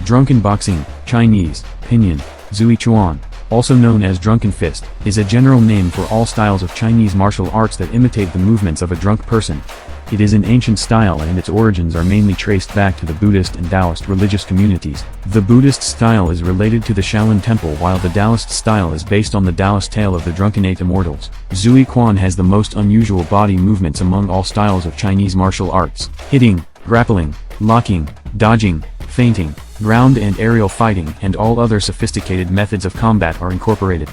Drunken boxing, Chinese, pinyin, Zui Chuan, also known as drunken fist, is a general name for all styles of Chinese martial arts that imitate the movements of a drunk person. It is an ancient style and its origins are mainly traced back to the Buddhist and Taoist religious communities. The Buddhist style is related to the Shaolin Temple while the Taoist style is based on the Taoist tale of the drunken eight immortals. Zui Quan has the most unusual body movements among all styles of Chinese martial arts. Hitting, grappling, locking, dodging, feinting, ground and aerial fighting and all other sophisticated methods of combat are incorporated.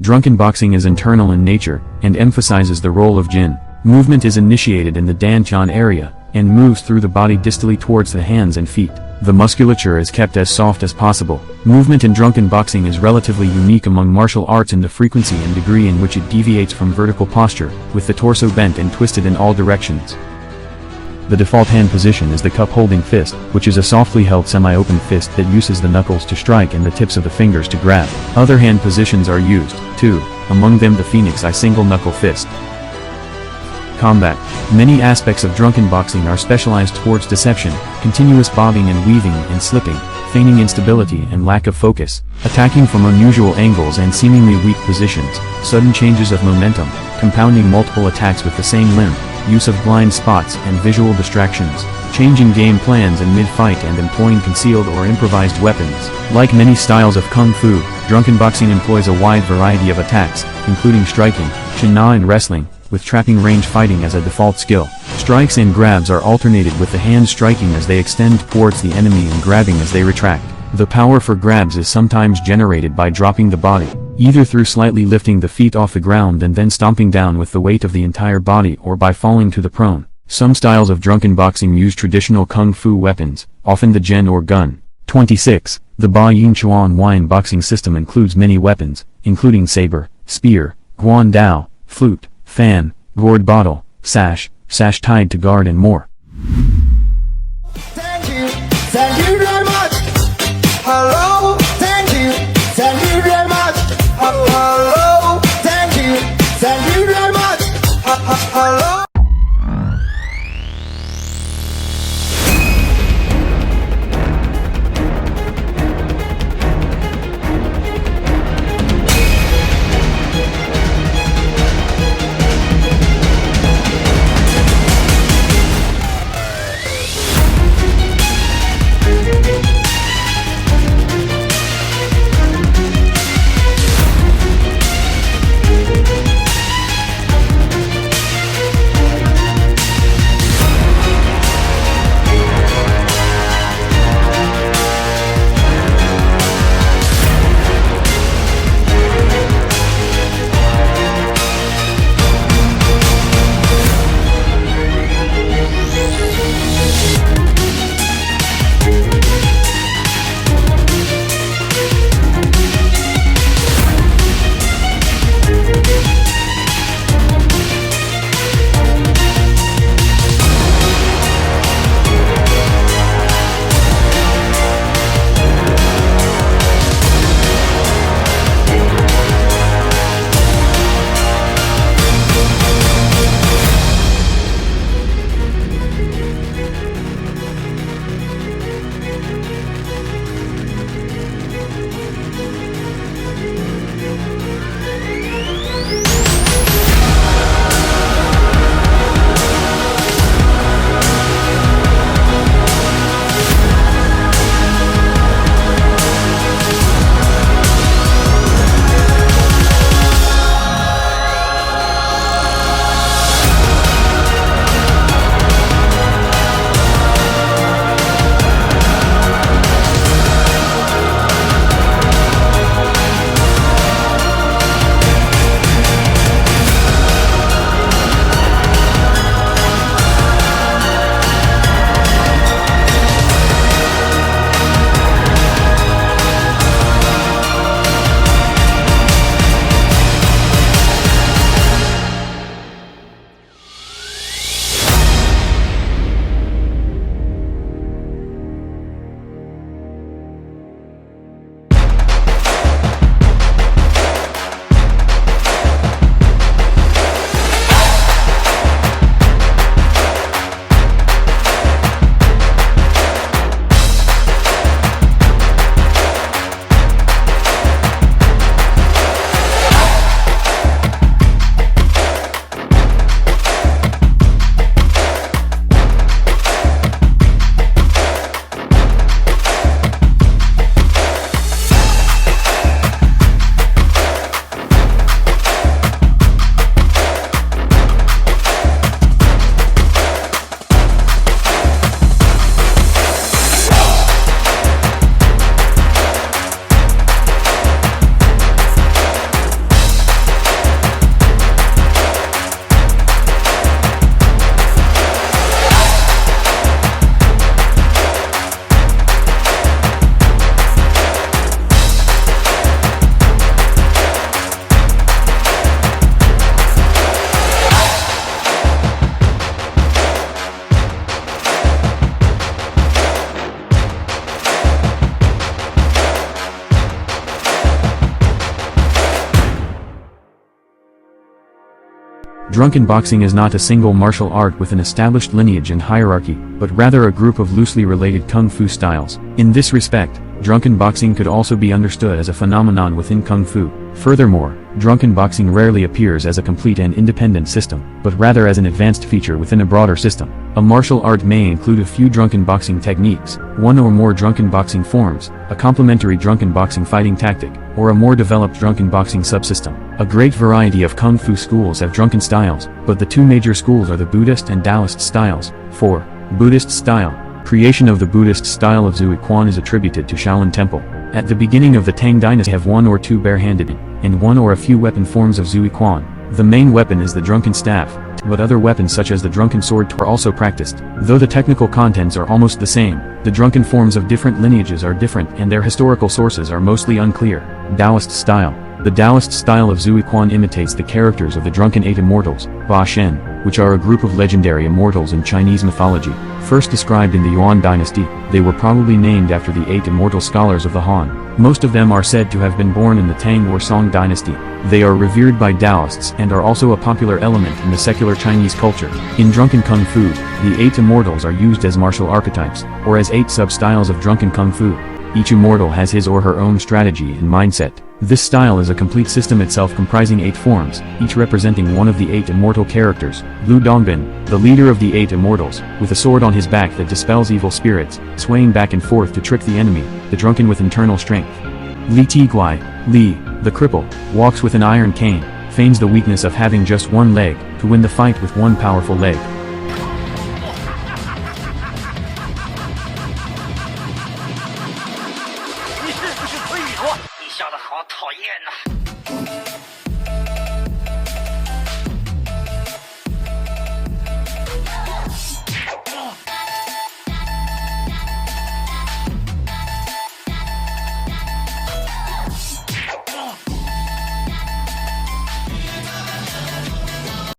Drunken boxing is internal in nature, and emphasizes the role of Jin. Movement is initiated in the Danchan area, and moves through the body distally towards the hands and feet. The musculature is kept as soft as possible. Movement in drunken boxing is relatively unique among martial arts in the frequency and degree in which it deviates from vertical posture, with the torso bent and twisted in all directions. The default hand position is the cup-holding fist, which is a softly held semi-open fist that uses the knuckles to strike and the tips of the fingers to grab. Other hand positions are used, too, among them the Phoenix Eye single-knuckle fist. Combat. Many aspects of drunken boxing are specialized towards deception, continuous bobbing and weaving and slipping, feigning instability and lack of focus, attacking from unusual angles and seemingly weak positions, sudden changes of momentum, compounding multiple attacks with the same limb, use of blind spots and visual distractions, changing game plans in mid-fight and employing concealed or improvised weapons. Like many styles of kung fu, drunken boxing employs a wide variety of attacks, including striking, chin-na and wrestling, with trapping range fighting as a default skill. Strikes and grabs are alternated with the hands striking as they extend towards the enemy and grabbing as they retract. The power for grabs is sometimes generated by dropping the body, either through slightly lifting the feet off the ground and then stomping down with the weight of the entire body or by falling to the prone. Some styles of drunken boxing use traditional kung fu weapons, often the jian or gun. 26. The Ba Yin Chuan Wine boxing system includes many weapons, including saber, spear, guan dao, flute, fan, gourd bottle, sash tied to guard and more. Thank you very much. Hello, thank you very much. Hello, thank you very much. Hello. Drunken boxing is not a single martial art with an established lineage and hierarchy, but rather a group of loosely related kung fu styles. In this respect, drunken boxing could also be understood as a phenomenon within kung fu. Furthermore, drunken boxing rarely appears as a complete and independent system, but rather as an advanced feature within a broader system. A martial art may include a few drunken boxing techniques, one or more drunken boxing forms, a complementary drunken boxing fighting tactic, or a more developed drunken boxing subsystem. A great variety of kung fu schools have drunken styles, but the two major schools are the Buddhist and Taoist styles. 4. Buddhist style. Creation of the Buddhist style of Zhui Quan is attributed to Shaolin Temple. At the beginning of the Tang dynasty have one or two bare-handed and one or a few weapon forms of Zhui Quan. The main weapon is the drunken staff, but other weapons such as the drunken sword are also practiced. Though the technical contents are almost the same, the drunken forms of different lineages are different and their historical sources are mostly unclear. Taoist style. The Taoist style of Zhui Quan imitates the characters of the drunken eight immortals, Ba Shen, which are a group of legendary immortals in Chinese mythology. First described in the Yuan dynasty, they were probably named after the eight immortal scholars of the Han. Most of them are said to have been born in the Tang or Song dynasty. They are revered by Taoists and are also a popular element in the secular Chinese culture. In drunken kung fu, the eight immortals are used as martial archetypes, or as eight sub-styles of drunken kung fu. Each immortal has his or her own strategy and mindset. This style is a complete system itself comprising 8 forms, each representing one of the 8 immortal characters. Lu Dongbin, the leader of the 8 immortals, with a sword on his back that dispels evil spirits, swaying back and forth to trick the enemy, the drunken with internal strength. Li Tiguai, Li, the cripple, walks with an iron cane, feigns the weakness of having just one leg, to win the fight with one powerful leg. 你是不是推理我？你笑得好讨厌呐！